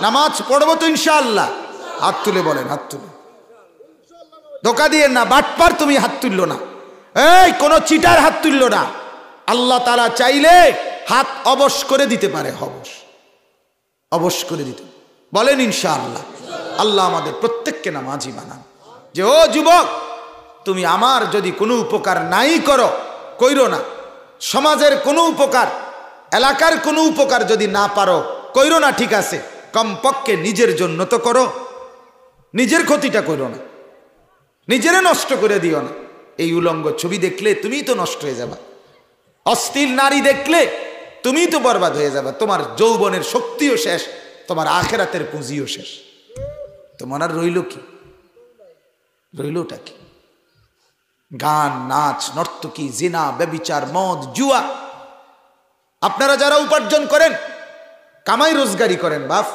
নামাজ পড়বো তো ইনশাআল্লাহ? হাত তুলে বলেন, হাত তুলে। ধোঁকা দিয়ে না, বাটপার তুমি হাত তুললো না, এই কোন চিটার হাত তুললো না। আল্লাহ তাআলা চাইলে হাত অবশ করে দিতে পারে, অবশ করে দিতে। বলেন ইনশাআল্লাহ। আল্লাহ আমাদের প্রত্যেককে নামাজি বানান। যে ও যুবক, তুমি আমার যদি কোনো উপকার নাই করো, কইরো না। সমাজের কোনো উপকার, এলাকার কোনো উপকার যদি না পারো, কইরো না, ঠিক আছে, কমপক্ষে নিজের জন্য তো করো। নিজের ক্ষতিটা করো না, নিজেরে নষ্ট করে দিও না। এই উলঙ্গ ছবি দেখলে তুমি তো নষ্ট হয়ে যাবা, অশ্লীল নারী দেখলে তুমি তো বরবাদ হয়ে যাবা। তোমার যৌবনের শক্তিও শেষ, তোমার আখেরাতের পুঁজিও শেষ। তোমার আর রইল কি? রইলটা কি? গান, নাচ, নর্তকী, জিনা, ব্যভিচার, মদ, জুয়া। আপনারা যারা উপার্জন করেন, কামাই রোজগারি করেন বাপ,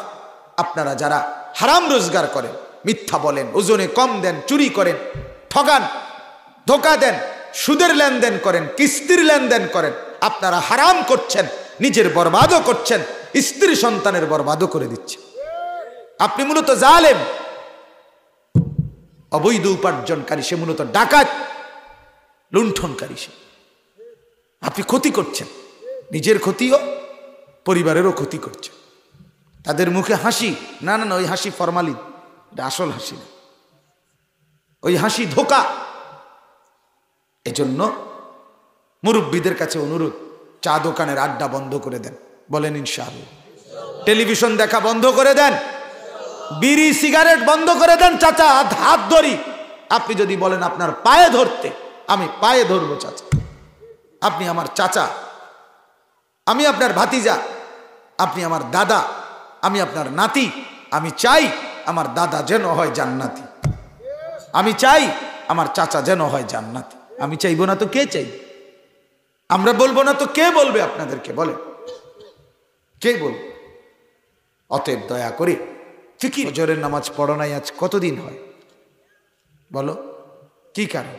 আপনারা যারা হারাম রোজগার করেন, মিথ্যা বলেন, ওজনে কম দেন, চুরি করেন, ঠগান, ধোকা দেন, সুদের লেনদেন করেন, কিস্তির লেনদেন করেন, আপনারা হারাম করছেন, নিজের বরবাদও করছেন, স্ত্রী সন্তানের বরবাদও করে দিচ্ছেন। আপনি মূলত জালেম, অবৈধ উপার্জনকারী, সে মূলত ডাকাত, লুণ্ঠনকারী। সে আপনি ক্ষতি করছেন, নিজের ক্ষতিও, পরিবারেরও ক্ষতি করছেন। তাদের মুখে হাসি, না না না, ওই হাসি ফরমালিন, এটা আসল হাসি না, ওই হাসি ধোঁকা। এজন্য মুরব্বীদের কাছে অনুরোধ, চা দোকানের আড্ডা বন্ধ করে দেন। বলেন ইনশাআল্লাহ। টেলিভিশন দেখা বন্ধ করে দেন, বিড়ি সিগারেট বন্ধ করে দেন। চাচা হাত ধরি, আপনি যদি বলেন আপনার পায়ে ধরতে, আমি পায়ে ধরবো চাচা। আপনি আমার চাচা, আমি আপনার ভাতিজা, আপনি আমার দাদা, আমি আপনার নাতি। আমি চাই আমার দাদা যেন হয় জান্নাতি, আমি চাই আমার চাচা যেন হয় জান্নাতি। আমি চাইবো না তো কে চাই? আমরা বলবো না তো কে বলবে আপনাদেরকে? বলে কে বলবে? অতএব দয়া করে ফিকির, ফজরের নামাজ পড়ো নাই আজ কতদিন হয়? বলো কি কারণ?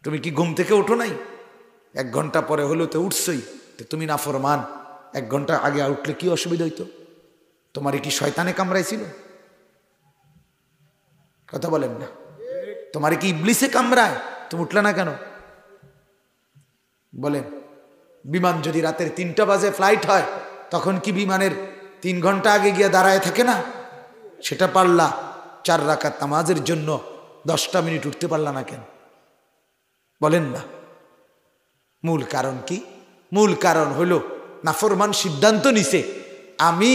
তুমি কি ঘুম থেকে ওঠো নাই? 1 ঘন্টা পরে হলেও তো উঠছই, তো তুমি নাফরমান। 1 ঘন্টা আগে উঠলে কি অসুবিধা হইতো? তোমারে কি শয়তানে কামড়াইছিল? কথা বলেন না। তোমারে কি ইবলিসে কামড়ায়? তুমি উঠলে না কেন? বলেন। বিমান যদি রাতের 3টা বাজে ফ্লাইট হয়, তখন কি বিমানের 3 ঘন্টা আগে গিয়ে দাঁড়ায় থাকে না? সেটা পারলা 4 রাকাত নামাজের জন্য 10টা মিনিট উঠতে পারলা না কেন? বলেন না। মূল কারণ কি? মূল কারণ হলো নাফরমান সিদ্ধান্ত নিছে, আমি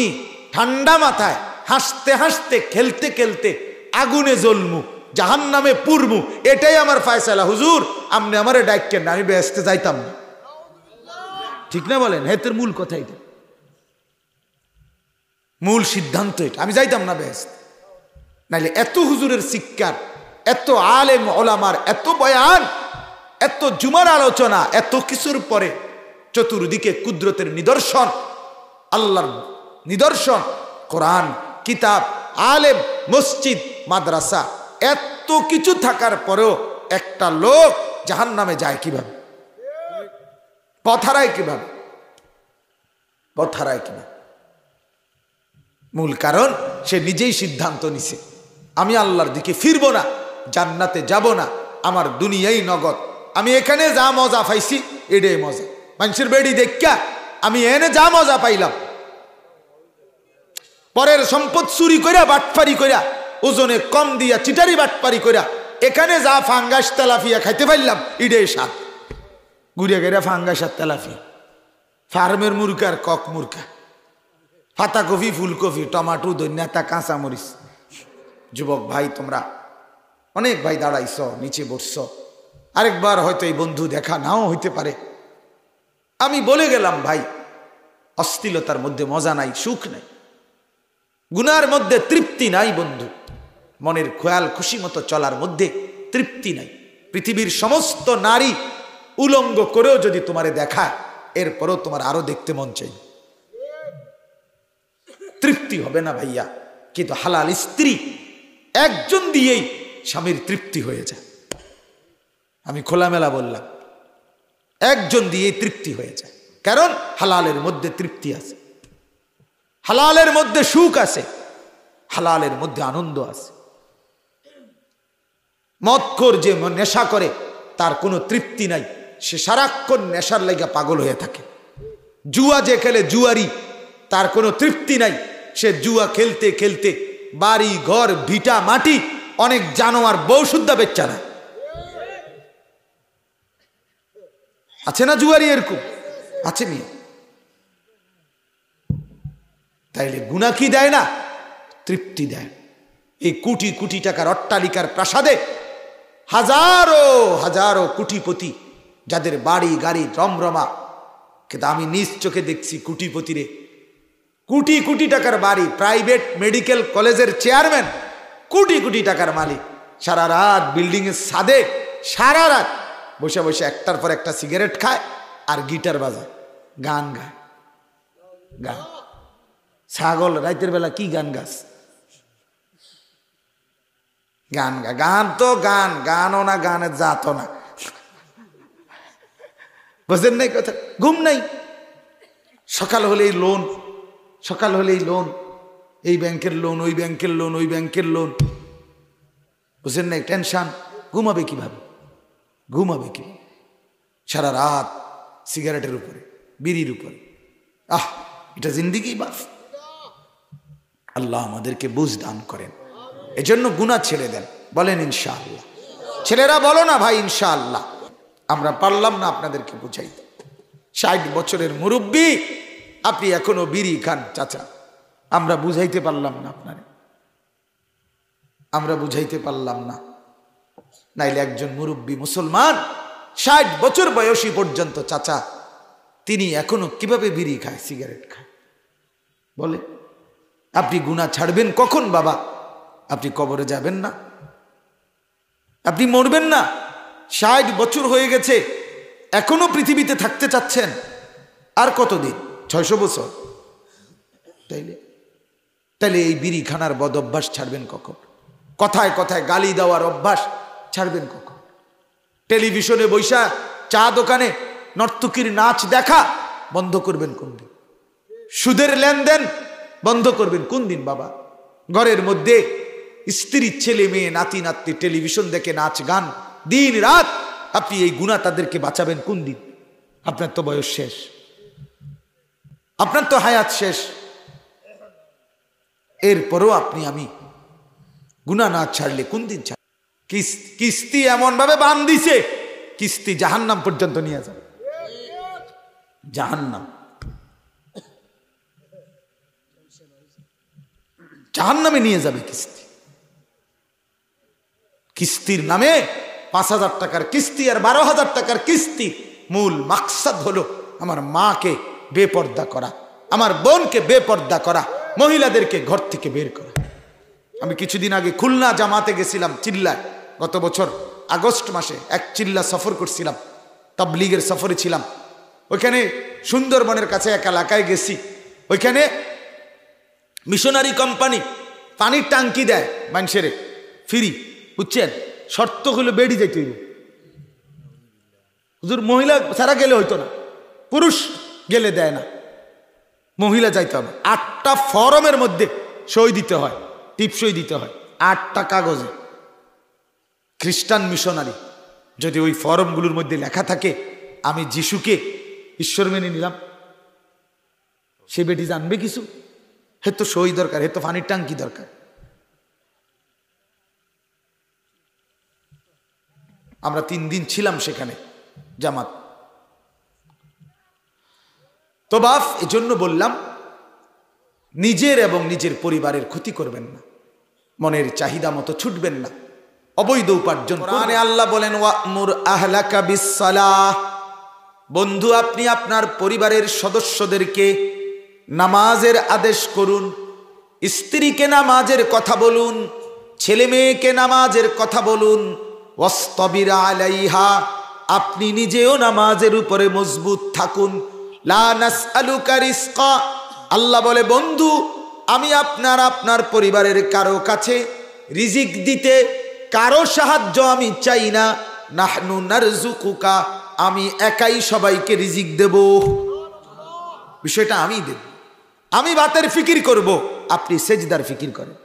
ঠান্ডা মাথায় হাসতে হাসতে খেলতে খেলতে আগুনে জ্বলমু, জাহান্নামে পুরমু, এটাই আমার ফয়সালা। হুজুর আপনি আমারে ডাকেন না, আমি বেহেশতে যাইতাম না। ঠিক না বলেন? হেতের মূল কথা এটা, মূল সিদ্ধান্ত এটা, আমি যাইতাম না বেহেশত। নাইলে এত হুজুরের শিক্ষার, এত আলেম ওলামার এত বয়ান, এত জুমার আলোচনা, এত কিছুর পরে চতুর্দিকে কুদরতের নিদর্শন, আল্লাহর নিদর্শন, কোরআন, কিতাব, আলেম, মসজিদ, মাদ্রাসা, এত কিছু থাকার পরেও একটা লোক জাহান্নামে যায় কিভাবে? পথ হারায় কিভাবে? পথ হারায় কিভাবে? মূল কারণ সে নিজেই সিদ্ধান্ত নিছে, আমি আল্লাহর দিকে ফিরব না, জান্নাতে যাব না, আমার দুনিয়াই নগদ, আমি এখানে যা মজা পাইছি এটাই মজা। মানুষের বেড়ি দেখা আমি এনে যা মজা পাইলাম, পরের সম্পদ চুরি কইরা বাটপারি কইরা, ওজনে কম দিয়া চিটারি বাটপারি কইরা এখানে যা ফাঙ্গাস তেলাফিয়া খাইতে পারলাম এটাই স্বাদ। ঘুরে গেরা ফাঙ্গাস আর তেলাফিয়া, ফার্মের মুরগা আর কক মুরগা, পাতাকপি, ফুলকপি, টমাটো, ধনিয়া, কাঁচা মরিচ। যুবক ভাই, তোমরা অনেক ভাই দাঁড়াইছ, নিচে বসছ, আরেকবার হয়তো এই বন্ধু দেখা নাও হইতে পারে। আমি বলে গেলাম ভাই, অশ্লীলতার মধ্যে মজা নাই, সুখ নাই, গুনার মধ্যে তৃপ্তি নাই বন্ধু, মনের খেয়াল খুশি মতো চলার মধ্যে তৃপ্তি নাই। পৃথিবীর সমস্ত নারী উলঙ্গ করেও যদি তোমারে দেখায়, এরপরও তোমার আরো দেখতে মন চাই, তৃপ্তি হবে না ভাইয়া। কিন্তু হালাল স্ত্রী একজন দিয়েই স্বামীর তৃপ্তি হয়ে যায়। আমি খোলামেলা বললাম, একজন দিয়েই তৃপ্তি হয়ে যায়, কারণ হালালের মধ্যে তৃপ্তি আছে, হালালের মধ্যে সুখ আছে। হালালের মধ্যে আনন্দ আছে। মদখোর যে নেশা করে তার কোনো তৃপ্তি নাই, সে সারাক্ষণ নেশার লাগা পাগল হয়ে থাকে। জুয়া যে খেলে জুয়ারি, তার কোনো তৃপ্তি নাই, সে জুয়া খেলতে খেলতে বাড়ি ঘর ভিটা মাটি অনেক জানোয়ার বউ শুদ্ধা বেচ্চা না। আছে না জুয়ারি এরকম? আছে নি? তাইলে গুনাহ কি দেয় না? তৃপ্তি দেয়। এই কোটি কোটি টাকার অট্টালিকার প্রাসাদে হাজারো হাজারো কোটিপতি, যাদের বাড়ি গাড়ি রমরমা, কিন্তু আমি নিজ চোখে দেখছি কোটিপতিরে, কোটি কোটি টাকার বাড়ি, প্রাইভেট মেডিকেল কলেজের চেয়ারম্যান, কোটি কোটি টাকার মালিক, সারা রাত বিল্ডিং এর ছাদে সারা রাত বসে বসে একটার পর একটা সিগারেট খায় আর গিটার বাজায়, গান গায়। গান ছাগল রাতের বেলা কি গান গাছ? গান গা, গান তো গান, গানও না, গানের জাতও না, বুঝেন নাই কথা? ঘুম নাই, সকাল হলেই লোন, সকাল হলেই লোন, এই ব্যাংকের লোন, ওই ব্যাংকের লোন, ওই ব্যাংকের লোন, বুঝেন নাই? টেনশন। ঘুমাবে কিভাবে? ঘুমাবে কি? সারা রাত সিগারেটের উপরে, বিড়ির উপরে। এটা জিন্দিগি বাস। আল্লাহ আমাদেরকে বুঝ দান করেন, এজন্য গুনাহ ছেড়ে দেন। বলেন ইনশাআল্লাহ। ছেলেরা বলো না ভাই ইনশাআল্লাহ। আমরা পারলাম না আপনাদেরকে বুঝাইতে। 60 বছরের মুরব্বী, আপনি এখনো বিড়ি খান চাচা, আমরা বুঝাইতে পারলাম না আপনারে, আমরা বুঝাইতে পারলাম না। নাইলে একজন মুরব্বী মুসলমান 60 বছর বয়সী পর্যন্ত চাচা, তিনি এখনো কিভাবে বিড়ি খায়, সিগারেট খায়? বলে আপনি গুনাহ ছাড়বেন কখন বাবা? আপনি কবরে যাবেন না, আপনি মরবেন না। 60 বছর হয়ে গেছে, এখনো পৃথিবীতে থাকতে চাচ্ছেন, আর কতদিন? 600 বছর। তাইলে এই বিড়ি খানার বদ অভ্যাস ছাড়বেন কখন? কথায় কথায় গালি দেওয়ার অভ্যাস ছাড়বেন কখন? টেলিভিশনে বৈশা চা দোকানে নর্তকীর নাচ দেখা বন্ধ করবেন কোন দিন? সুদের লেনদেন বন্ধ করবেন কোন দিন বাবা? ঘরের মধ্যে স্ত্রী, ছেলে মেয়ে, নাতি নাতনি টেলিভিশন দেখে নাচ গান দিন রাত, আপনি এই গুনাহ তাদেরকে বাঁচাবেন কোন দিন? আপনার তো বয়স শেষ, আপনার তো হায়াত শেষ, এরপরও আপনি আমি গুনাহ না ছাড়লে কোন দিন ছাড়? কিস্তি এমন ভাবে বান দিছে, কিস্তি জাহান্নাম পর্যন্ত নিয়ে যাবে। জাহান্নাম, জাহান্নামে নিয়ে যাবে কিস্তি। কিস্তির নামে 5,000 টাকার কিস্তি আর 12,000 টাকার কিস্তি। মূল মাকসাদ হলো আমার মাকে বেপর্দা করা, আমার বোনকে বেপর্দা করা, মহিলাদেরকে ঘর থেকে বের করা। আমি কিছুদিন আগে খুলনা জামাতে গেছিলাম, চিল্লায়। গত বছর আগস্ট মাসে এক চিল্লা সফর করছিলাম, তাবলীগের সফরে ছিলাম। ওইখানে সুন্দরবনের কাছে এক এলাকায় গেছি, ওইখানে মিশনারি কোম্পানি পানির টাঙ্কি দেয় মানুষের ফ্রি, বুঝছেন? শর্ত হলো বেড়ি যাইতে হইব হুজুর, মহিলা ছাড়া গেলে হইতো না, পুরুষ গেলে দেয় না, মহিলা যাইতে হবে। 8টা ফরমের মধ্যে সই দিতে হয়, টিপসই দিতে হয়, 8টা কাগজে। খ্রিস্টান মিশনারি, যদি ওই ফরমগুলোর মধ্যে লেখা থাকে আমি যিশুকে ঈশ্বর মেনে নিলাম, সে বেটি জানবে কিছু? হে তো সই দরকার, হে তো পানির টাঙ্কি দরকার। আমরা 3 দিন ছিলাম সেখানে জামাত। তো বাপ, এজন্য বললাম নিজের এবং নিজের পরিবারের ক্ষতি করবেন না, মনের চাহিদা মতো ছুটবেন না, অবৈধ উপার্জন। কোরআনে আল্লাহ বলেন ওয়া'মুর আহলাকা বিস-সালাহ, বন্ধু আপনি আপনার পরিবারের সদস্যদেরকে নামাজের আদেশ করুন, স্ত্রীকে নামাজের কথা বলুন, ছেলে মেয়েকে নামাজের কথা বলুন। ওয়াসতাবির আলাইহা, আপনি নিজেও নামাজের উপরে মজবুত থাকুন। লা নাসআলুকা রিজকা, আল্লাহ বলে বন্ধু আমি আপনার পরিবারের কারো কাছে রিজিক দিতে কারো সাহায্য আমি চাই না। নাহনু নারযুকুকা, আমি একাই সবাইকে রিজিক দেব, বিষয়টা আমি দেব। আমি ভাতের ফিকির করব, আপনি সেজদার ফিকির করেন।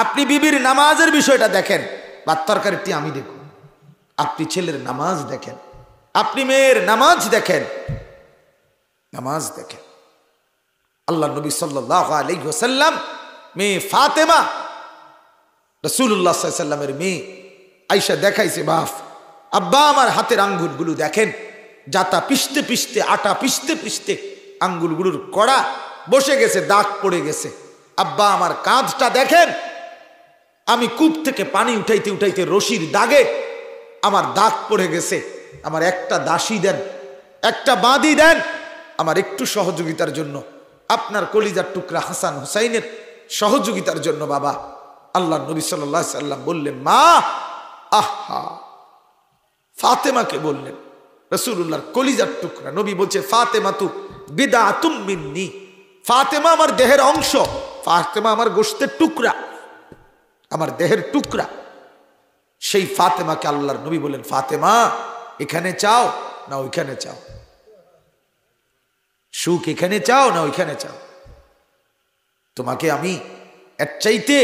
আপনি বিবির নামাজের বিষয়টা দেখেন, ভাত তরকারিটি আমি দেখুন। আপনি ছেলের নামাজ দেখেন, আপনি মেয়ের নামাজ দেখেন, নামাজ দেখেন। আল্লাহ নবী সাল্লাল্লাহু আলাইহি ওয়াসাল্লাম মেয়ে ফাতেমা রাসূলুল্লাহ সাল্লাল্লাহু আলাইহি ওয়াসাল্লামের মেয়ে আয়েশা দেখাইছে, বাপ আব্বা আমার হাতের আঙ্গুলগুলো দেখেন, জাতা পিষতে পিষতে, আটা পিষতে পিষতে আঙ্গুলগুলোর কড়া বসে গেছে, দাগ পড়ে গেছে। আব্বা আমার কাঁধটা দেখেন, আমি কূপ থেকে পানি উঠাইতে উঠাইতে রশির দাগে আমার দাগ পড়ে গেছে। আমার একটা দাসী দেন, একটা বাঁধি দেন আমার একটু সহযোগিতার জন্য, আপনার কলিজার টুকরা হাসান হুসাইনের সহযোগিতার জন্য। বাবা, আল্লাহ নবী সাল্লাল্লাহু আলাইহি ওয়াসাল্লাম বললেন মা। আহা, ফাতেমাকে বললেন, রাসূলুল্লাহর কলিজার টুকরা। নবী বলছে ফাতেমা তু বিদআতুম মিন্নি, ফাতেমা আমার দেহের অংশ, ফাতেমা আমার গোশতের টুকরা, আমার দেহের টুকরা। সেই ফাতেমাকে আল্লাহর নবী বললেন, ফাতেমা এখানে চাও না ওইখানে চাও, সুখ এখানে চাও না ওইখানে চাও, তোমাকে আমি এর চাইতে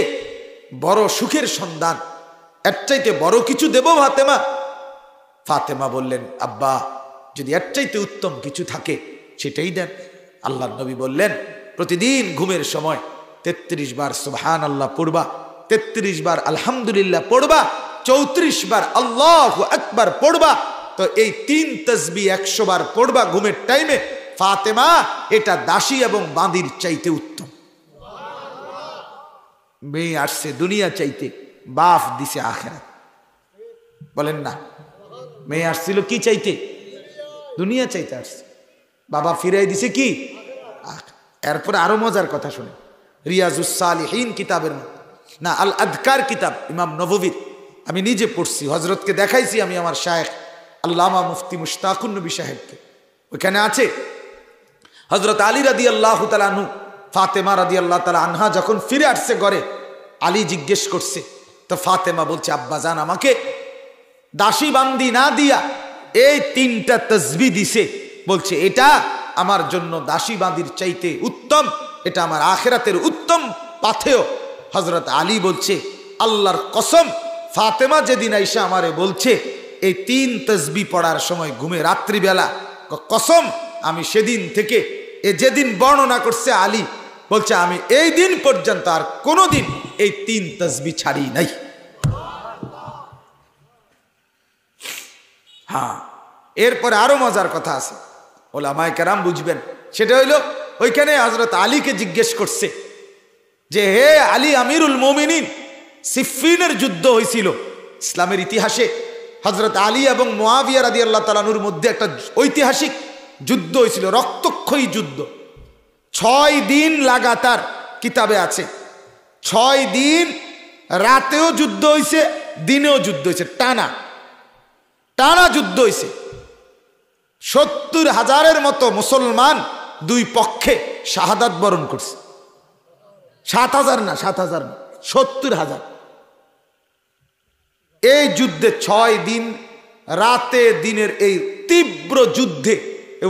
বড় সুখের সন্ধান, এর চাইতে বড় কিছু দেব ফাতেমা। ফাতেমা বললেন, আব্বা যদি এর চাইতে উত্তম কিছু থাকে সেটাই দেন। আল্লাহর নবী বললেন, প্রতিদিন ঘুমের সময় 33 বার সুবহানাল্লাহ পড়বা, 33 বার আলহামদুলিল্লাহ পড়বা, 34 বার আল্লাহু আকবার পড়বা। তো এই 3 তাসবিহ 100 বার পড়বা ঘুমের টাইমে। ফাতেমা এটা দাসী এবং বাঁদির চাইতে উত্তম। মেয়ে আসছে দুনিয়া চাইতে, বাপ দিছে আখিরাত। বলেন না, মেয়ে আসছিল কি চাইতে? দুনিয়া চাইতে আসছে, বাবা ফিরাই দিছে কি? এরপরে আরো মজার কথা শুনে, রিয়াজুস সালিহিন কিতাবের না আল আদকার কিতাব ইমাম নববীর আমি নিজে পড়ছি, হযরতকে দেখাইছি আমি আমার শায়েখ আল্লামা মুফতি মুশতাকুন নবী সাহেবকে। ওখানে আছে হযরত আলী রাদিয়াল্লাহু তাআলা আনহু, ফাতেমা রাদিয়াল্লাহু তাআলা আনহা যখন ফিরে আসছে ঘরে, আলী জিজ্ঞেস করছে, তো ফাতেমা বলছে, আব্বা জান আমাকে দাসী বান্দি না দিয়া এই 3টা তাসবিহ দিছে, বলছে এটা আমার জন্য দাসী বান্দির চাইতে উত্তম, এটা আমার আখিরাতের উত্তম পাথেয়। হযরত আলী বলছে, আল্লাহর কসম, ফাতেমা যেদিন আইসা আমারে বলছে এই 3 তাসবিহ পড়ার সময় ঘুমে রাত্রিবেলা, কসম আমি সেদিন থেকে, যেদিন বর্ণনা করছে আলী বলছে, আমি এই দিন পর্যন্ত আর কোনোদিন এই 3 তাসবিহ ছাড়ি নাই। হ্যাঁ, এরপরে আরো মজার কথা আছে, ওলামায়ে কেরাম বুঝবেন। সেটা হইল, ওইখানে হযরত আলীকে জিজ্ঞেস করছে যে, হে আলী আমিরুল মুমিনিন, সিফফিনের যুদ্ধ হয়েছিল ইসলামের ইতিহাসে। হযরত আলী এবং মুয়াবিয়া রাদিয়াল্লাহু তাআলা আনহুর মধ্যে একটা ঐতিহাসিক যুদ্ধ হয়েছিল, রক্তক্ষয়ী যুদ্ধ। 6 দিন লাগাতার, কিতাবে আছে 6 দিন, রাতেও যুদ্ধ হয়েছে, দিনেও যুদ্ধ হয়েছে, টানা টানা যুদ্ধ হয়েছে। 70,000-এর মতো মুসলমান দুই পক্ষে শাহাদাত বরণ করছে। 7,000 না, 7,000 না, 70,000। এই যুদ্ধে 6 দিন রাতে দিনের এই তীব্র যুদ্ধে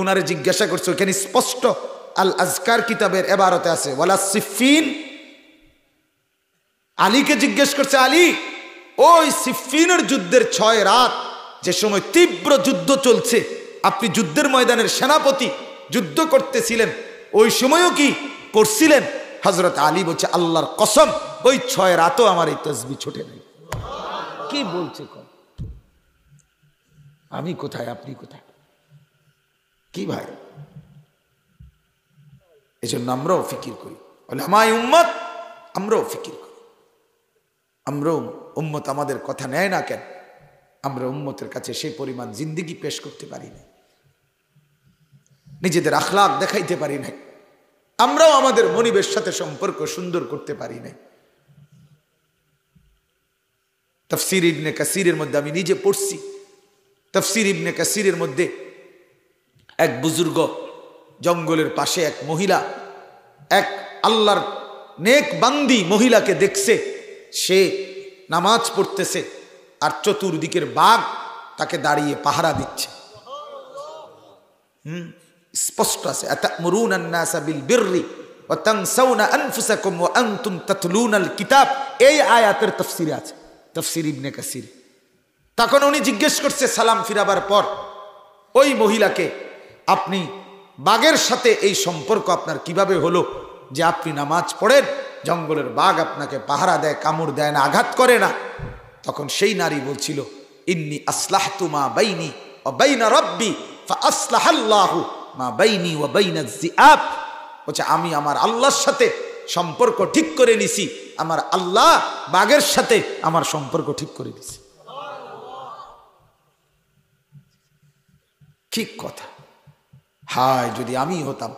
ওনারে জিজ্ঞাসা করছে, ওখানে স্পষ্ট আল আজকার কিতাবের এবারতে আছে, ওয়ালা সিফফিন। আলীকে জিজ্ঞেস করছে, আলী ওই সিফফিনের যুদ্ধের 6 রাত যে সময় তীব্র যুদ্ধ চলছে, আপনি যুদ্ধের ময়দানের সেনাপতি, যুদ্ধ করতেছিলেন, ওই সময়ও কি করছিলেন? হযরত আলী বলছে, আল্লাহর কসম ওই 6 রাতও আমার এই তাসবিহ ছোটে নাই। কি বলছে? আমি কোথায়, আপনি কোথায়? কি ভাই, এই জন্য আমরাও ফিকির করি, ওলামায়ে উম্মত আমরাও ফিকির করি। আমরাও উম্মত আমাদের কথা নেয় না কেন? আমরা উম্মতের কাছে সেই পরিমাণ জিন্দেগি পেশ করতে পারি না, নিজেদের আখলাক দেখাইতে পারি নাই, আমরাও আমাদের মনিবের সাথে সম্পর্ক সুন্দর করতে পারি নাই। তাফসীর ইবনে কাসিরের মধ্যে আমি নিজে পড়ছি, তাফসীর ইবনে কাসিরের মধ্যে এক বুজুর্গ, জঙ্গলের পাশে এক মহিলা, এক আল্লাহর নেক বান্দি মহিলাকে দেখছে, সে নামাজ পড়তেছে আর চতুর্দিকের বাঘ তাকে দাঁড়িয়ে পাহারা দিচ্ছে। স্পষ্ট আছে, আতা'মুরুনা আন-নাসা বিল বিররি ওয়া তানসাউনা আনফুসাকুম ওয়া আনতুম তাতলুনাল কিতাব, এই আয়াতের তাফসিরে আছে, তাফসির ইবনে কাসির। তখন উনি জিজ্ঞেস করছে সালাম ফিরাবার পর ওই মহিলাকে, আপনি বাঘের সাথে এই সম্পর্ক আপনার কিভাবে হলো যে আপনি নামাজ পড়েন, জঙ্গলের বাঘ আপনাকে পাহারা দেয়, কামড় দেয় না, আঘাত করে না? তখন সেই নারী বলছিল, ইন্নী আসলাহতু মা বাইনি ওয়া বাইনা রাব্বি ফাআসলাহাল্লাহু মা বাইনি ওয়া বাইনাজ যিআব। বলছে আমি আমার আল্লাহর সাথে সম্পর্ক ঠিক করে নিছি, আমার আল্লাহ বাঘের সাথে আমার সম্পর্ক ঠিক করে দিছে। ঠিক কথা। হায় যদি আমি হতাম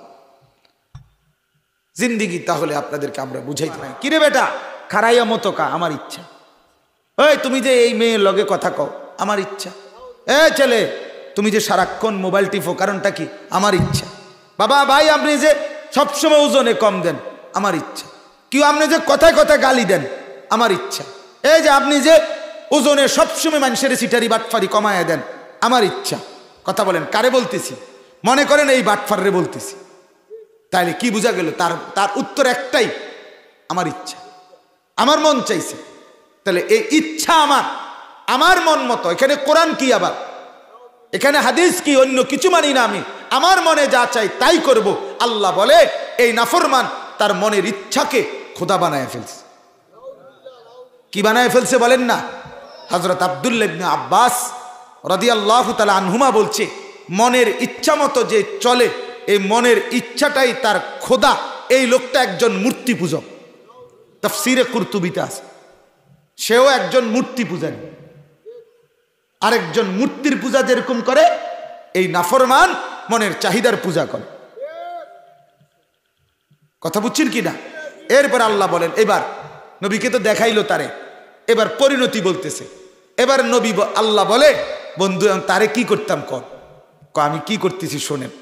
জিন্দিগি, তাহলে আপনাদেরকে আমরা বুঝাইতে পারি। কিরে বেটা খারাইয়া মতো কা, আমার ইচ্ছা। এই তুমি যে এই মেয়ের লগে কথা কও, আমার ইচ্ছা। এ ছেলে তুমি যে সারাক্ষণ মোবাইল টিপো, কারণটা কি? আমার ইচ্ছা। বাবা ভাই আপনি যে সবসময় ওজনে কম দেন, আমার ইচ্ছা। কি আপনি যে কথায় কথায় গালি দেন, আমার ইচ্ছা। এই যে আপনি যে ওজনে সবসময় মানুষের সিটারি বাটফারি কমায় দেন, আমার ইচ্ছা। কথা বলেন কারে বলতেছি? মনে করেন এই বাটফাররে বলতেছি, তাইলে কি বোঝা গেল? তার উত্তর একটাই, আমার ইচ্ছা, আমার মন চাইছে। তাহলে এই ইচ্ছা আমার মন মতো। এখানে কোরআন কি, আবার এখানে হাদিস কি? অন্য কিছু মানি না আমি, আমার মনে যা চাই তাই করব। আল্লাহ বলে এই নাফরমান তার মনের ইচ্ছাকে খোদা বানায় ফেলছে। কি বানায় ফেলছে বলেন না? হযরত আব্দুল্লাহ ইবনে আব্বাস রাদিয়াল্লাহু তাআলা আনহুমা বলছে, মনের ইচ্ছা মতো যে চলে, এই মনের ইচ্ছাটাই তার খোদা। এই লোকটা একজন মূর্তি পূজক। তাফসীরে কুরতুবিতে আছে, সেও একজন মূর্তি পূজারী। আরেকজন মূর্তির পূজা যেরকম করে, এই নাফরমান মনের চাহিদার পূজা করে। কথা বুঝছেন কি না? এরপর আল্লাহ বলেন, এবার নবীকে তো দেখাইলো তারে, এবার পরিণতি বলতেছে। এবার নবী আল্লাহ বলে, বন্ধু তারে কি করতাম কর? আমি কি করতেছি শোনেন।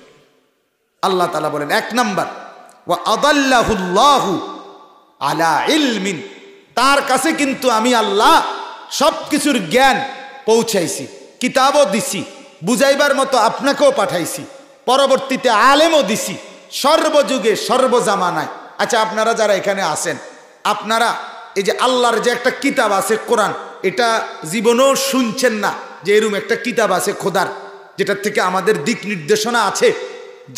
আল্লাহ তাআলা বলেন, এক নাম্বার, ওয়া আদাল্লাহুল্লাহু আলা ইলমিন, তার কাছে কিন্তু আমি আল্লাহ সব কিছুর জ্ঞান পৌঁছাইছি, কিতাবও দিছি, বুঝাইবার মতো আপনাকেও পাঠাইছি, পরবর্তীতে আলেমও দিছি, সর্বযুগে সর্বজামানায়। আচ্ছা আপনারা যারা এখানে আছেন, আপনারা এই যে আল্লাহর যে একটা কিতাব আছে কোরআন, এটা জীবনেও শুনছেন না যে এরকম একটা কিতাব আছে খোদার, যেটার থেকে আমাদের দিক নির্দেশনা আছে,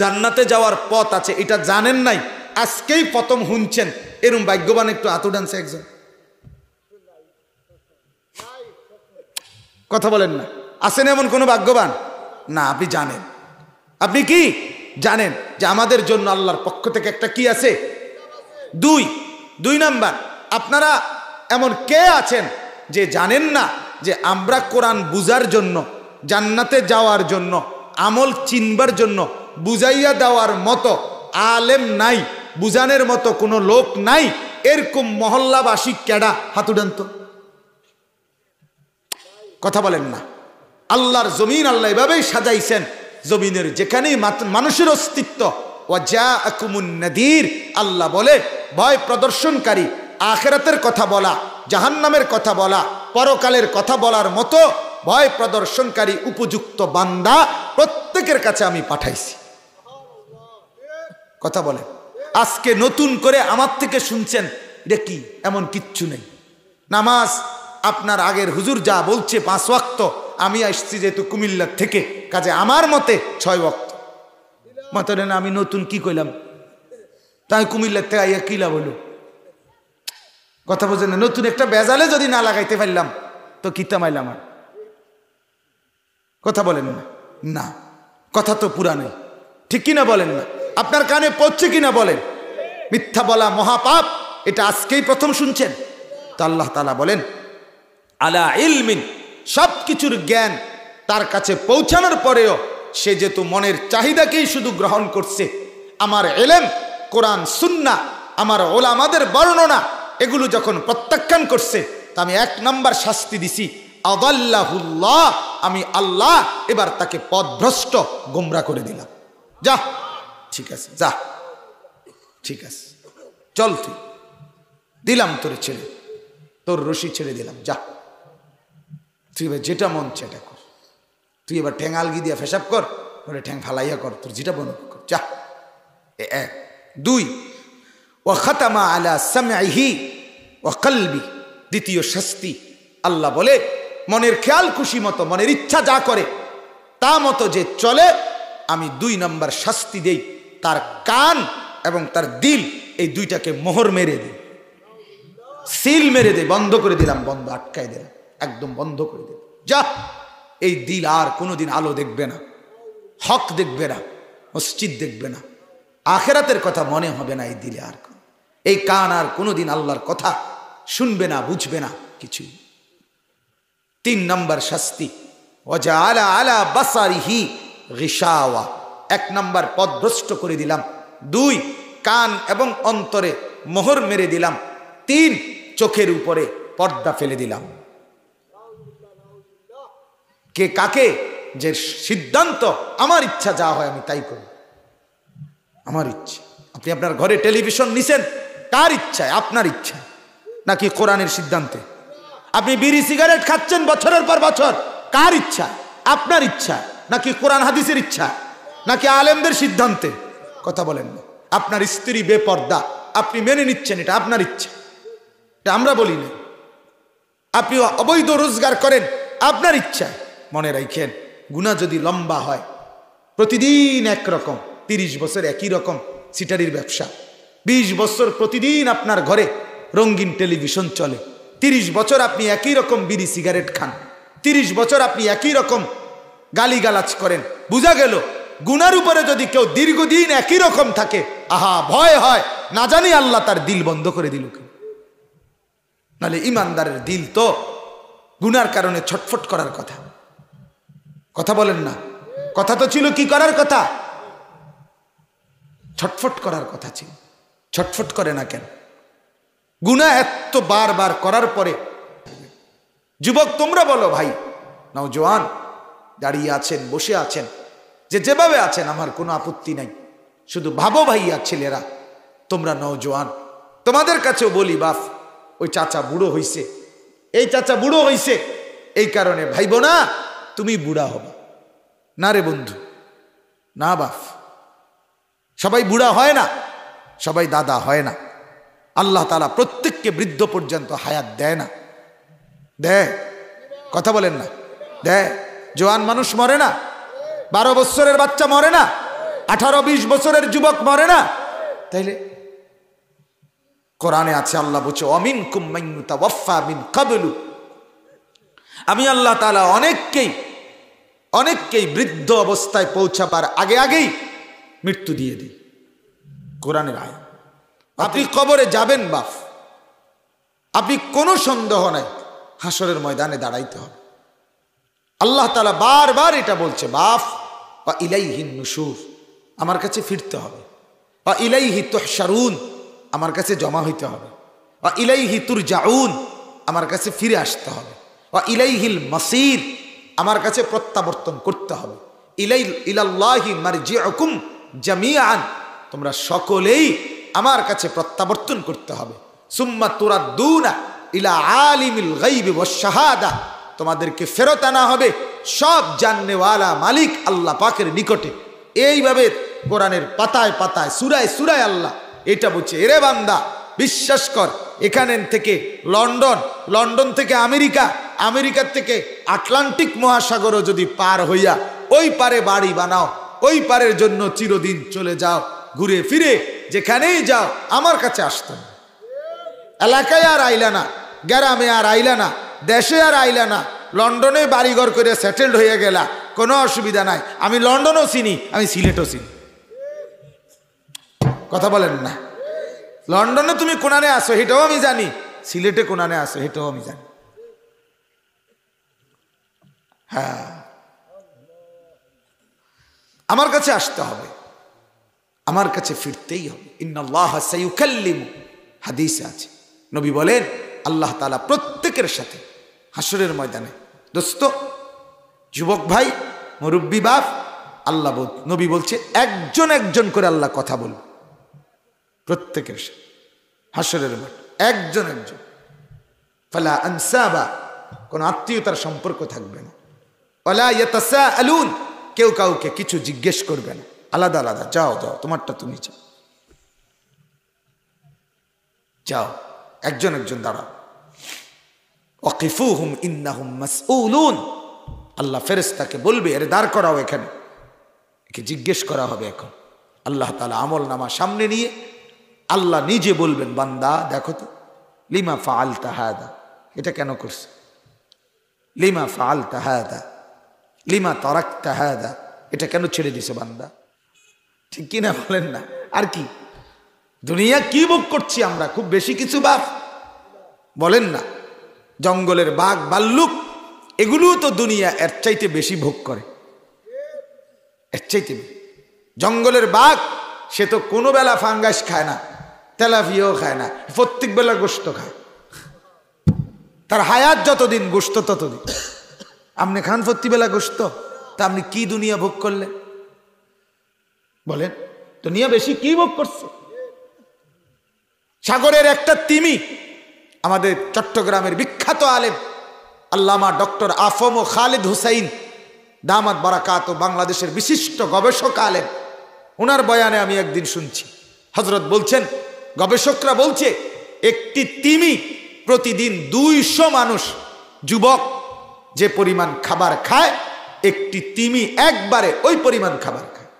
জান্নাতে যাওয়ার পথ আছে, এটা জানেন নাই, আজকেই প্রথম শুনছেন। এরকম ভাগ্যবান একটু হাত উঠানছে একজন? কথা বলেন না, আছেন এমন কোনো ভাগ্যবান? না, আপনি জানেন। আপনি কি জানেন যে আমাদের জন্য আল্লাহর পক্ষ থেকে একটা কি আছে? দুই নাম্বার, আপনারা এমন কে আছেন যে জানেন না যে আমরা কোরআন বুঝার জন্য, জান্নাতে যাওয়ার জন্য, আমল চিনবার জন্য বুঝাইয়া দেওয়ার মতো আলেম নাই, বুঝানোর মতো কোনো লোক নাই? এরকম মহল্লাবাসী কেডা? হাত উঠান তো। কথা বলেন না। আল্লাহর জমিন আল্লাহ এভাবেই সাজাইছেন, জমিনের যেখানেই মানুষের অস্তিত্ব, ওয়া জাআকুমুন নাযীর, আল্লাহ বলে ভয় প্রদর্শনকারী, আখিরাতের কথা বলা, জাহান্নামের কথা বলা, পরকালের কথা বলার মতো ভয় প্রদর্শনকারী উপযুক্ত বান্দা প্রত্যেকের কাছে আমি পাঠাইছি। কথা বলে, আজকে নতুন করে আমার থেকে শুনছেন, এটা কি? এমন কিচ্ছু নেই। নামাজ আপনার আগের হুজুর যা বলছে 5 ওয়াক্ত, আমি আসছি যেহেতু কুমিল্লার থেকে, কাজে আমার মতে 6 ওয়াক্ত। মাতলেন আমি নতুন কি কইলাম? তাই কুমিল্লার থেকে আইয়া কি লাভ হলো? কথা বোঝেন না? নতুন একটা বেজালে যদি না লাগাইতে পারলাম তো কি তামাইলাম আর? কথা বলেন না। না, কথা তো পুরানাই, ঠিক কিনা বলেন না? আপনার কানে পড়ছে কিনা বলেন? মিথ্যা বলা মহাপাপ, এটা আজকেই প্রথম শুনছেন? তো আল্লাহ তাআলা বলেন আলা ইলমিন, সব কিছুর জ্ঞান তার কাছে পৌঁছানোর পরেও সে যেহেতু মনের চাহিদাকেই শুধু গ্রহণ করছে, আমার ইলম, কোরআন সুন্নাহ, আমার ওলামাদের বর্ণনা, এগুলো যখন প্রত্যাখ্যান করছে, তা আমি 1 নাম্বার শাস্তি দিছি, আদাল্লাহুল্লাহ, আমি আল্লাহ এবার তাকে পথভ্রষ্ট গোমরা করে দিলাম। যা, ঠিক আছে, যা, ঠিক আছে, চল, তুই দিলাম তোরে ছেড়ে, তোর রশি ছেড়ে দিলাম, যা, তুই এবার যেটা মন সেটা কর, তুই এবার ঠ্যাং আলগি দিয়া ফেসাব কর, বলে ঠ্যাং ফালাইয়া কর, তোর যেটা মন কর, যা। 1 2, ওয়া খাতামা আলা সামঈহি ওয়া কলবি। দ্বিতীয় শাস্তি, আল্লাহ বলে মনের খেয়াল খুশি মতো, মনের ইচ্ছা যা করে তা মতো যে চলে, আমি 2 নম্বর শাস্তি দেই, তার কান এবং তার দিল এই দুইটাকে মোহর মেরে দিই, সিল মেরে দেয়, বন্ধ করে দিলাম, বন্ধ আটকায় দিলাম, একদম বন্ধ করে দিলাম। যা, এই দিল আর কোনোদিন আলো দেখবে না, হক দেখবে না, মসজিদ দেখবে না, আখেরাতের কথা মনে হবে না এই দিলে আর। এই কান আর কোনোদিন আল্লাহর কথা শুনবে না, বুঝবে না কিছু। 3 নম্বর শাস্তি, ওয়াজআলা আলা বাসারিহি গিশাওয়া। 1 নম্বর পথভ্রষ্ট করে দিলাম, 2 কান এবং অন্তরে মোহর মেরে দিলাম, 3 চোখের উপরে পর্দা ফেলে দিলাম। কে কাকে? যে সিদ্ধান্ত আমার ইচ্ছা যা হয় আমি তাই করি, আমার ইচ্ছা। আপনি আপনার ঘরে টেলিভিশন নিছেন কার ইচ্ছায়? আপনার ইচ্ছা নাকি কোরআনের সিদ্ধান্তে? আপনি বিড়ি সিগারেট খাচ্ছেন বছরের পর বছর, কার ইচ্ছা? আপনার ইচ্ছা নাকি কোরআন হাদিসের ইচ্ছা নাকি আলেমদের সিদ্ধান্তে? কথা বলেন না। আপনার স্ত্রী বেপর্দা, আপনি মেনে নিচ্ছেন, এটা আপনার ইচ্ছা, এটা আমরা বলি না। আপনি অবৈধ রোজগার করেন, আপনার ইচ্ছা। মনে রাখেন, গুনাহ যদি লম্বা হয়, প্রতিদিন একরকম, 30 বছর একই রকম সিটারির ব্যবসা, 20 বছর প্রতিদিন আপনার ঘরে রঙিন টেলিভিশন চলে, 30 বছর আপনি একই রকম বিড়ি সিগারেট খান, 30 বছর আপনি একই রকম গালিগালাজ করেন, বোঝা গেল গুনার উপরে যদি কেউ দীর্ঘদিন একই রকম থাকে, আহা ভয় হয়, না জানি আল্লাহ তার দিল বন্ধ করে দিল কেন। নাহলে ইমানদারের দিল তো গুনার কারণে ছটফট করার কথা। কথা বলেন না, কথা তো ছিল কি করার কথা? ছটফট করার কথা ছিল। ছটফট করে না কেন? গুনাহ এত বারবার করার পরে। যুবক তোমরা বলো ভাই, নওজোয়ান দাঁড়িয়ে আছেন, বসে আছেন, যে যেভাবে আছেন আমার কোনো আপত্তি নাই, শুধু ভাবো ভাইয়া ছেলেরা, তোমরা নওজোয়ান, তোমাদের কাছেও বলি বাপ, ওই চাচা বুড়ো হইছে, এই চাচা বুড়ো হইছে, এই কারণে ভাইবো না তুমি বুড়া হবে না রে বন্ধু, না বাপ। সবাই বুড়া হয় না, সবাই দাদা হয় না। আল্লাহ তাআলা প্রত্যেককে বৃদ্ধ পর্যন্ত হায়াত দেয় না, দেয়? কথা বলেন না, দেয়। জওয়ান মানুষ মরে না, 12 বছরের বাচ্চা মরে না, 18-20 বছরের যুবক মরে না। তাইলে কোরআনে আছে, আল্লাহ বলছে ওয়ামিনকুম মান ইউতাওয়াফা মিন ক্বাবলু, আমি আল্লাহ তাআলা অনেককেই বৃদ্ধ অবস্থায় পৌঁছাবার আগেই মৃত্যু দিয়ে দিই। কোরআনের আয়াত। আপনি কবরে যাবেন বাপ, আপনি কোনো সন্দেহ নাই হাসরের ময়দানে দাঁড়াইতে হবে। আল্লাহ তাআলা বারবার এটা বলছে, বাপ ওয়া ইলাইহিন নুশুর, আমার কাছে ফিরতে হবে। ওয়া ইলাইহি তুহশারুন, আমার কাছে জমা হইতে হবে। ওয়া ইলাইহি তুরজাউন, আমার কাছে ফিরে আসতে হবে। ওয়া ইলাইহিল মাসির, আমার কাছে প্রত্যাবর্তন করতে হবে। ইলাল্লাহি মারজিউকুম জামিআন, তোমরা সকলেই আমার কাছে প্রত্যাবর্তন করতে হবে। সুম্মা তুরাদ্দুনা ইলা আলিমিল গায়বি ওয়াশ শাহাদা, তোমাদেরকে ফেরত আনা হবে সব জাননেওয়ালা মালিক আল্লাহ পাকের নিকটে। এইভাবে কোরআনের পাতায় পাতায়, সূরায় সূরায় আল্লাহ এটা বলছে, এরে বান্দা বিশ্বাস কর, এখানে থেকে লন্ডন থেকে আমেরিকার থেকে আটলান্টিক মহাসাগরও যদি পার হইয়া ওই পারে বাড়ি বানাও, ওই পারের জন্য চিরদিন চলে যাও, ঘুরে ফিরে যেখানেই যাও আমার কাছে আসতো না। এলাকায় আর আইলা না, গ্রামে আর আইলা না, দেশে আর আইলা না, লন্ডনে বাড়িঘর করে সেটেলড হয়ে গেলা, কোনো অসুবিধা নাই। আমি লন্ডনও চিনি, আমি সিলেটও চিনি। কথা বলেন না, লন্ডনে তুমি কোনানে আসো এটাও আমি জানি, সিলেটে কোনানে আসো এটাও আমি জানি। হ্যাঁ, আমার কাছে আসতে হবে, আমার কাছে ফিরতেই হবে। ইন্নাল্লাহা সায়ুকাল্লিমু, হাদিসে আছে, নবী বলেন আল্লাহ তাআলা প্রত্যেকের সাথে হাসরের ময়দানে, দোস্ত, যুবক ভাই, মুরব্বী বাপ, আল্লাহ নবী বলছে একজন একজন করে আল্লাহ কথা বলবে প্রত্যেকের সাথে হাসরের মাঠ, একজন একজন। ফালা আনসাবা, কোন আত্মীয়তার সম্পর্ক থাকবে না। ওয়ালা ইয়াতাসাআলুন, কেউ কাউকে কিছু জিজ্ঞেস করবে না, আলাদা আলাদা, যাও তোমারটা তুমি যাও। যাও একজন একজন দাঁড়াও। ওয়াকিফুহুম ইন্নাহুম মাসউলুন, আল্লাহ ফেরেশতাকে বলবে এর দাঁড় করাও, এখানে একে জিজ্ঞেস করা হবে। এখন আল্লাহ তাআলা আমল নামা সামনে নিয়ে আল্লাহ নিজে বলবেন, বান্দা দেখো তো, লিমা ফাআলতা হাদা, এটা কেন করছো? লিমা ফাআলতা হাদা, লিমা তারাকতা হাদা, এটা কেন ছেড়ে দিছে বান্দা? ঠিক কিনা বলেন না? আর কি দুনিয়া কি ভোগ করছি আমরা? খুব বেশি কিছু বাপ বলেন না? জঙ্গলের বাঘ ভাল্লুক এগুলোও তো দুনিয়া এর চাইতে বেশি ভোগ করে, এর চাইতে। জঙ্গলের বাঘ সে তো কোনো বেলা ফাঙ্গাস খায় না, তেলাপিয়াও খায় না, প্রত্যেক বেলা গোশত খায়। তার হায়াত যতদিন গোশত ততদিন। আপনি খান প্রত্যেক বেলা গোশত, তা আপনি কি দুনিয়া ভোগ করলেন বলেন? দুনিয়া বেশি কি ভোগ করছে? সাগরের একটা তিমি, আমাদের চট্টগ্রামের বিখ্যাত আলেম আল্লামা ডক্টর আফম ও খালিদ হুসাইন দামাত বারাকাত, বাংলাদেশের বিশিষ্ট গবেষক আলেম, ওনার বয়ানে আমি একদিন শুনছি, হযরত বলছেন, গবেষকরা বলছে একটি তিমি প্রতিদিন 200 মানুষ, যুবক যে পরিমাণ খাবার খায়, একটি তিমি একবারে ওই পরিমাণ খাবার খায়।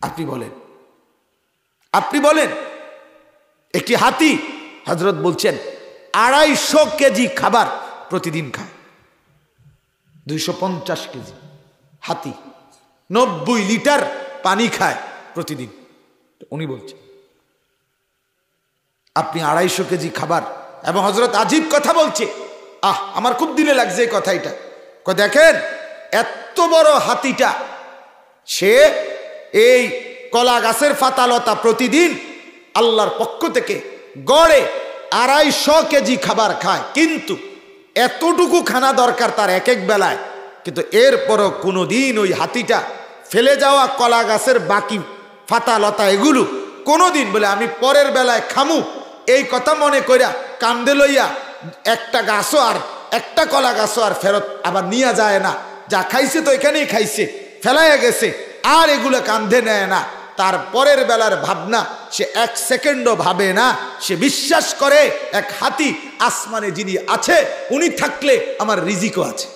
আপনি বলেন, আপনি বলেন একটি হাতি, হযরত বলছেন 250 কেজি খাবার প্রতিদিন খায়। 250 কেজি হাতি 90 লিটার পানি খায় প্রতিদিন। উনি বলছেন আপনি 250 কেজি খাবার। এবং হযরত আজীব কথা বলছে, আমার খুব দিলে লাগছে এই কথা। এটা দেখেন এত বড় হাতিটা, সে এই কলা গাছের পাতালতা প্রতিদিন আল্লাহর পক্ষ থেকে গড়ে 250 কেজি খাবার খায়, কিন্তু এতটুকু খানা দরকার তার এক এক বেলায়। কিন্তু এরপরও কোনোদিন ওই হাতিটা ফেলে যাওয়া কলা গাছের বাকি পাতালতা এগুলো কোনোদিন বলে আমি পরের বেলায় খামু এই কথা মনে কইরা কান্দে লইয়া একটা গাছও আর একটা কলা গাছও আর ফেরত আবার নিয়ে যায় না। যা খাইছে তো এখানেই খাইছে, ফেলাইয়া গেছে, আর এগুলো কান্ধে নেয় না। তার পরের বেলার ভাবনা সে 1 সেকেন্ডও ভাবে না। সে বিশ্বাস করে এক হাতি আসমানে যিনি আছে উনি থাকলে আমার রিজিকও আছে,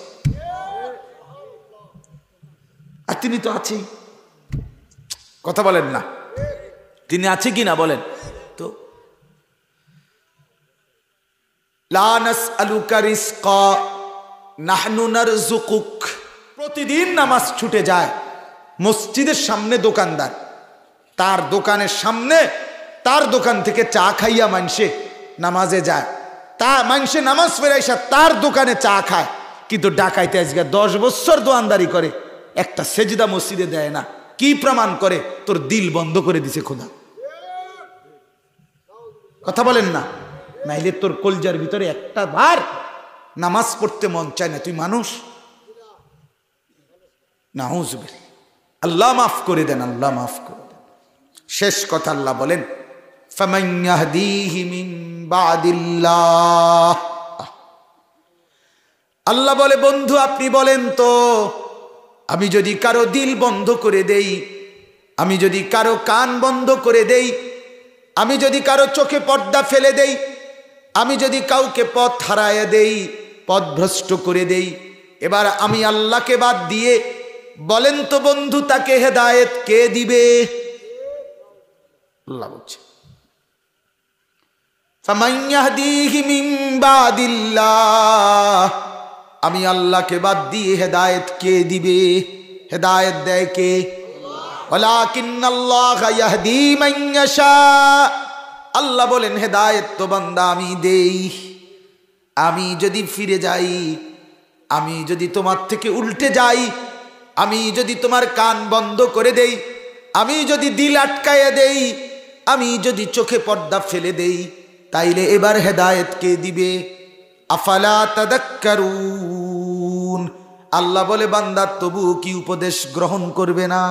আর তিনি তো আছেই। কথা বলেন না? তিনি আছে কি না বলেন তো? লা নাসআলুকা রিজকা নাহনু নারযুকুক। প্রতিদিন নামাজ ছুটে যায়, মসজিদের সামনে দোকানদার, তার দোকানের সামনে, তার দোকান থেকে চা খাইয়া মানুষে নামাজে যায়, তা মানুষে নামাজ ফেরাইসা তার দোকানে চা খায়। কিন্তু ডাকাইতে আজকে 10 বছর দোয়ানদারি করে, একটা সেজদা মসজিদে দেয় না। কি প্রমাণ করে? তোর দিল বন্ধ করে দিছে খোদা। কথা বলেন না? নাইলে তোর কলজার ভিতরে একটা বার নামাজ পড়তে মন চায় না। তুই মানুষ? নাউজুবিল্লাহ। আল্লাহ মাফ করে দেন, আল্লাহ মাফ করে দেন। শেষ কথা আল্লাহ বলেন, ফামান ইয়াহদিহি মিন বাদিল্লাহ। আল্লাহ বলে, বন্ধু আপনি বলেন তো, আমি যদি কারো দিল বন্ধ করে দেই, আমি যদি কারো কান বন্ধ করে দেই, আমি যদি কারো চোখে পর্দা ফেলে দেই, আমি যদি কাউকে পথ হারায় দেই, পথভ্রষ্ট করে দেই, এবার আমি আল্লাহকে বাদ দিয়ে বলেন তো বন্ধু তাকে হেদায়েত কে দিবে? আল্লাহ বলছে, ফামান ইয়াহদিহি মিন বাদিল্লাহ। আমি আল্লাহকে বাদ দিয়ে হেদায়েত কে দিবে? হেদায়েত দেয় কে? ওয়ালাকিন্নাল্লাহা ইয়াহদি মান ইয়াশা। আল্লাহ বলেন হেদায়েত তো বান্দা আমি দেই। আমি যদি ফিরে যাই, আমি যদি তোমার থেকে উল্টে যাই, আমি যদি তোমার কান বন্ধ করে দেই, আমি যদি দিল আটকায়ে দেই, আমি যদি চোখে পর্দা ফেলে দেই, তাইলে এবার হেদায়েত কে দিবে? আফালা তাদাক্কারুন। আল্লাহ বলে বান্দা তবুও কি উপদেশ গ্রহণ করবে না?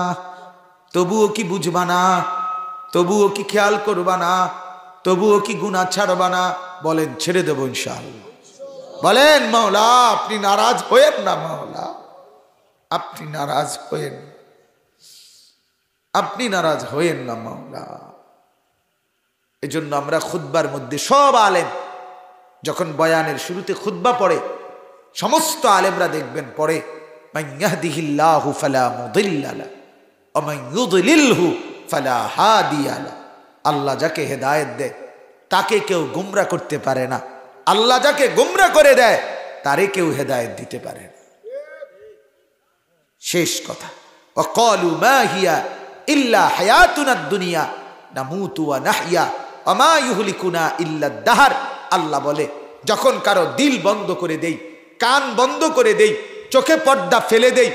তবুও কি বুঝবা না? তবুও কি খেয়াল করবা না? তবুও কি গুনাহ ছাড়বা না? বলেন ছেড়ে দেব ইনশাআল্লাহ। বলেন মাওলা আপনি নারাজ হয়েন না, মাওলা আপনি নারাজ হয়েন, আপনি নারাজ হয়েন না মাওলা। এজন্য আমরা খুতবার মধ্যে সব আলেম যখন বয়ানের শুরুতে খুতবা পড়ে, সমস্ত আলেমরা দেখবেন পড়ে মান ইয়াহদিহিল্লাহু ফালা মুদিল্লা লাহু ওয়া মান ইউদ্লিলহু ফালা হাদিয়া লাহু। আল্লাহ যাকে হেদায়েত দেয় তাকে কেউ গোমরা করতে পারে না, আল্লাহ যাকে গোমরা করে দেয় তারে কেউ হেদায়েত দিতে পারে না। শেষ কথা, ওয়া ক্বালু মা হিয়া ইল্লা হায়াতুনাদ দুনিয়া নামুতু ওয়া নাহইয়া ওয়া মা ইউহলিকুনা ইল্লা দাহর। আল্লাহ বলে যখন কারো দিল বন্ধ করে দেই, কান বন্ধ করে দেই, চোখে পর্দা ফেলে দেই,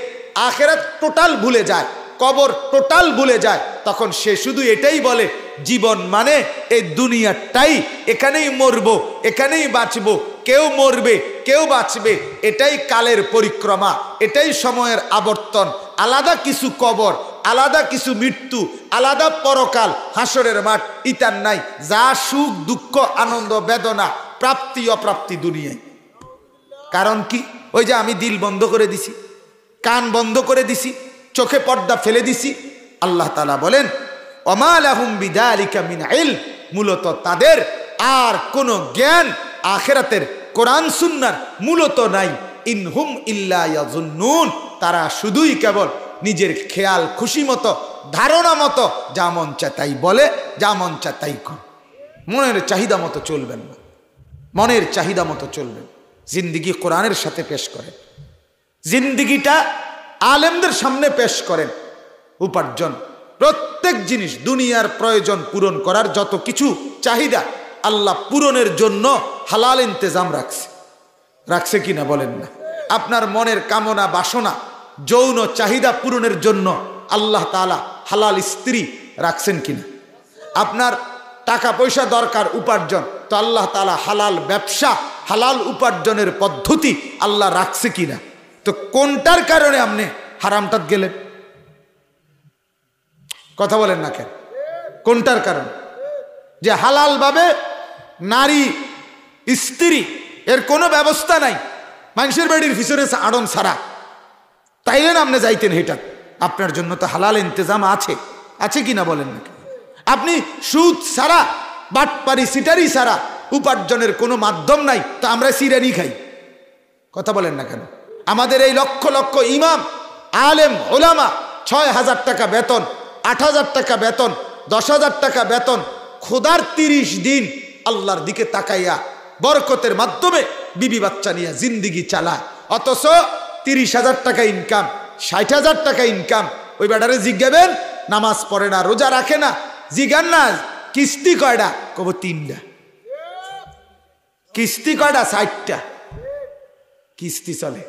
আখিরাত টোটাল ভুলে যায়, কবর টোটাল ভুলে যায়, তখন সে শুধু এটাই বলে জীবন মানে এই দুনিয়াটাই, এখানেই মরবো এখানেই বাঁচবো, কেউ মরবে কেউ বাঁচবে, এটাই কালের পরিক্রমা, এটাই সময়ের আবর্তন, আলাদা কিছু কবর, আলাদা কিছু মৃত্যু, আলাদা পরকাল, হাসরের মাঠ ইতার নাই। যা সুখ দুঃখ আনন্দ বেদনা প্রাপ্তি অপ্রাপ্তি দুনিয়ায়। কারণ কি? ওই যে আমি দিল বন্ধ করে দিছি, কান বন্ধ করে দিছি, চোখে পর্দা ফেলে দিছি। আল্লাহ তাআলা বলেন ওমা লাহুম বিযালিকা মিন ইলম, মূলত তাদের আর কোনো জ্ঞান আখিরাতের কোরআন সুন্নাহর মূলত নাই। ইনহুম ইল্লা ইয়াযুন্নুন, তারা শুধুই কেবল নিজের খেয়াল খুশি মতো ধারণা মতো যা মন চায় তাই বলে, যা মন চায় তাই করে। মনের চাহিদা মতো চলবেন না, মনের চাহিদা মতো চলবেন। জিন্দিগি কোরআনের সাথে পেশ করেন, জিন্দিগিটা আলেমদের সামনে পেশ করেন। উপার্জন প্রত্যেক জিনিস দুনিয়ার প্রয়োজন পূরণ করার যত কিছু চাহিদা আল্লাহ পূরণের জন্য হালাল ইন্তেজাম রাখছে, রাখছে কিনা বলেন না? আপনার মনের কামনা বাসনা যৌন চাহিদা পূরণের জন্য আল্লাহ তাআলা হালাল স্ত্রী রাখছেন কিনা? আপনার টাকা পয়সা দরকার উপার্জন, তো আল্লাহ তাআলা হালাল ব্যবসা হালাল উপার্জনের পদ্ধতি আল্লাহ রাখছে কিনা? তো কোনটার কারণে আপনি হারামটাত গেলেন? কথা বলেন না কেন? কোনটার কারণ? যে হালাল ভাবে নারী স্ত্রী এর কোনো ব্যবস্থা নাই, মানুষের বাড়ির পিছনে আড়ন ছাড়া, তাইলেন আপনি যাইতেন হেটা। আপনার জন্য তো হালাল ইন্তজাম আছে, আছে কিনা বলেন না? আপনি সুদ ছাড়া বাটপারি সিটারি ছাড়া উপার্জনের কোনো মাধ্যম নাই, তো আমরা সিরানি খাই। কথা বলেন না কেন? আমাদের এই লক্ষ লক্ষ ইমাম আলেম ওলামা ৬,০০০ টাকা বেতন, ৮,০০০ টাকা বেতন, ১০,০০০ টাকা বেতন, খোদার ৩০ দিন আল্লাহর দিকে তাকাইয়া বরকতের মাধ্যমে বিবি বাচ্চা নিয়ে জিন্দিগি চালায়, অথচ ৩০,০০০ টাকা ইনকাম, ৬০,০০০ টাকা ইনকাম। ওই বেটারে জিজ্ঞাবেন নামাজ পড়ে না, রোজা রাখে না, জিজ্ঞান না কিস্তি কয়টা, কব ৩টা। কিস্তি কয়টা? ৬০টা কিস্তি চলে।